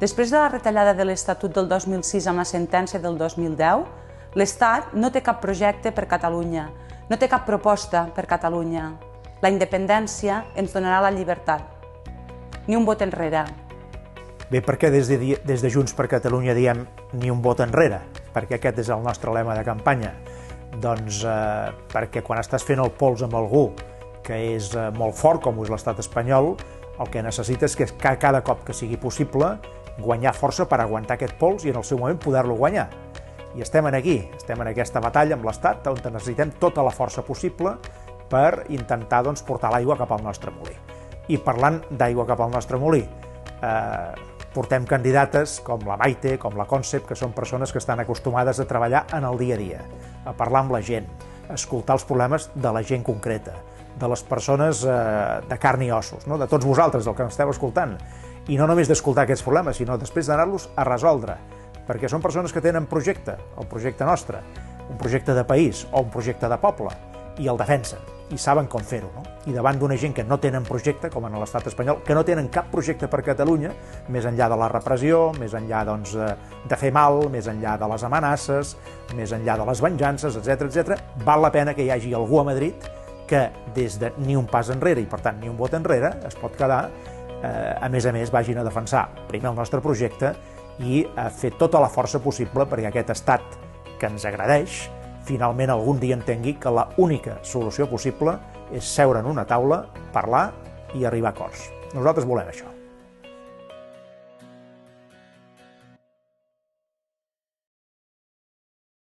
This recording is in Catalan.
Després de la retallada de l'Estatut del 2006 amb la sentència del 2010, l'Estat no té cap projecte per Catalunya, no té cap proposta per Catalunya. La independència ens donarà la llibertat. Ni un vot enrere. Bé, per què des de Junts per Catalunya diem ni un vot enrere? Perquè aquest és el nostre lema de campanya. Doncs perquè quan estàs fent el pols amb algú que és molt fort, com ho és l'estat espanyol, el que necessites és que cada cop que sigui possible guanyar força per aguantar aquest pols i en el seu moment poder-lo guanyar. I estem aquí, estem en aquesta batalla amb l'Estat on necessitem tota la força possible per intentar portar l'aigua cap al nostre molí. I parlant d'aigua cap al nostre molí, portem candidates com la Maite, com la Concep, que són persones que estan acostumades a treballar en el dia a dia, a parlar amb la gent, a escoltar els problemes de la gent concreta, de les persones de carn i ossos, de tots vosaltres, el que m'esteu escoltant. I no només d'escoltar aquests problemes, sinó després d'anar-los a resoldre, perquè són persones que tenen projecte, el projecte nostre, un projecte de país o un projecte de poble, i el defensen, i saben com fer-ho. I davant d'una gent que no tenen projecte, com en l'estat espanyol, que no tenen cap projecte per Catalunya, més enllà de la repressió, més enllà de fer mal, més enllà de les amenaces, més enllà de les venjances, etc., val la pena que hi hagi algú a Madrid que des de ni un pas enrere, i per tant ni un vot enrere, es pot quedar, a més, vagin a defensar primer el nostre projecte i a fer tota la força possible perquè aquest estat que ens agradeix finalment algun dia entengui que l'única solució possible és seure en una taula, parlar i arribar a acords. Nosaltres volem això.